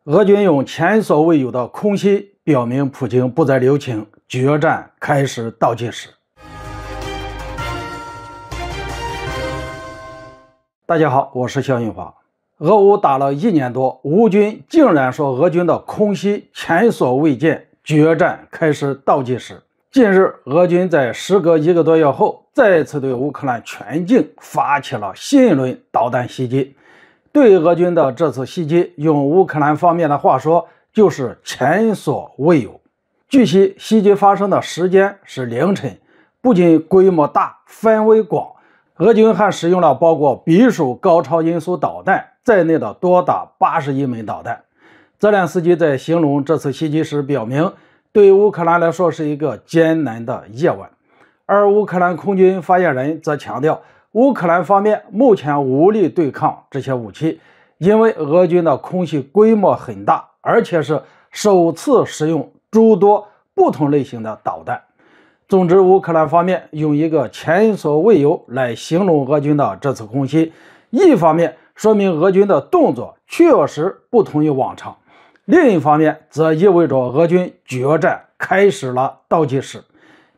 俄军用前所未有的空袭表明普京不再留情，决战开始倒计时。大家好，我是肖运华。俄乌打了1年多，乌军竟然说俄军的空袭前所未见，决战开始倒计时。近日，俄军在时隔1个多月后，再次对乌克兰全境发起了新一轮导弹袭击。对俄军的这次袭击，用乌克兰方面的话说，就是前所未有。据悉，袭击发生的时间是凌晨，不仅规模大、范围广，俄军还使用了包括匕首高超音速导弹在内的多达81枚导弹。泽连斯基在形容这次袭击时表明，对乌克兰来说是一个艰难的夜晚。而乌克兰空军发言人则强调，乌克兰方面目前无力对抗这些武器，因为俄军的空袭规模很大，而且是首次使用诸多不同类型的导弹。总之，乌克兰方面用一个前所未有来形容俄军的这次空袭，一方面说明俄军的动作确实不同于往常，另一方面则意味着俄军决战开始了倒计时。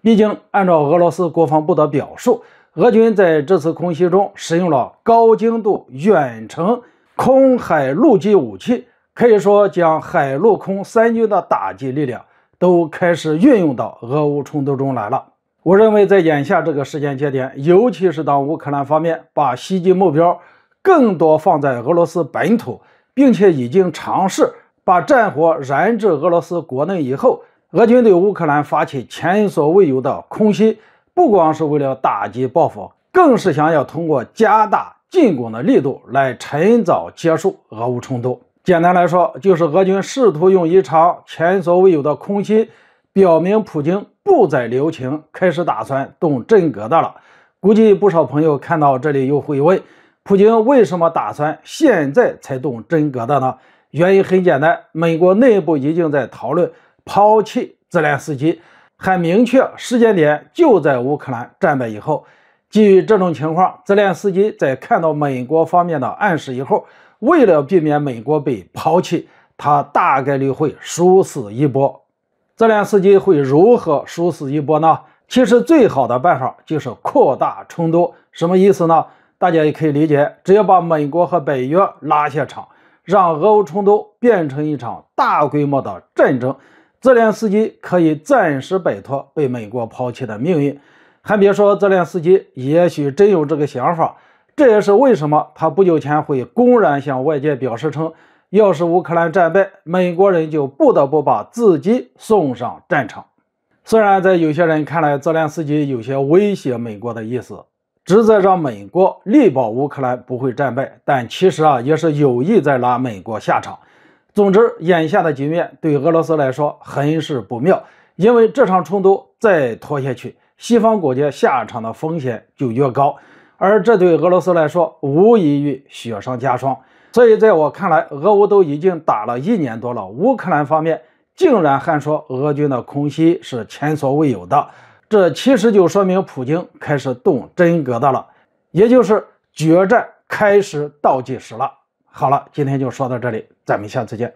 毕竟，按照俄罗斯国防部的表述，俄军在这次空袭中使用了高精度远程空海陆基武器，可以说将海陆空三军的打击力量都开始运用到俄乌冲突中来了。我认为在眼下这个时间节点，尤其是当乌克兰方面把袭击目标更多放在俄罗斯本土，并且已经尝试把战火燃至俄罗斯国内以后，俄军对乌克兰发起前所未有的空袭，不光是为了打击报复，更是想要通过加大进攻的力度来趁早结束俄乌冲突。简单来说，就是俄军试图用一场前所未有的空袭表明普京不再留情，开始打算动真格的了。估计不少朋友看到这里又会问，普京为什么打算现在才动真格的呢？原因很简单，美国内部已经在讨论抛弃泽连斯基，还明确时间点就在乌克兰战败以后。基于这种情况，泽连斯基在看到美国方面的暗示以后，为了避免美国被抛弃，他大概率会殊死一搏。泽连斯基会如何殊死一搏呢？其实最好的办法就是扩大冲突。什么意思呢？大家也可以理解，只要把美国和北约拉下场，让俄乌冲突变成一场大规模的战争，泽连斯基可以暂时摆脱被美国抛弃的命运。还别说，泽连斯基也许真有这个想法，这也是为什么他不久前会公然向外界表示称，要是乌克兰战败，美国人就不得不把自己送上战场。虽然在有些人看来，泽连斯基有些威胁美国的意思，旨在让美国力保乌克兰不会战败，但其实也是有意在拉美国下场。总之，眼下的局面对俄罗斯来说很是不妙，因为这场冲突再拖下去，西方国家下场的风险就越高，而这对俄罗斯来说无异于雪上加霜。所以在我看来，俄乌都已经打了1年多了，乌克兰方面竟然还说俄军的空袭是前所未有的，这其实就说明普京开始动真格的了，也就是决战开始倒计时了。好了，今天就说到这里，咱们下次见。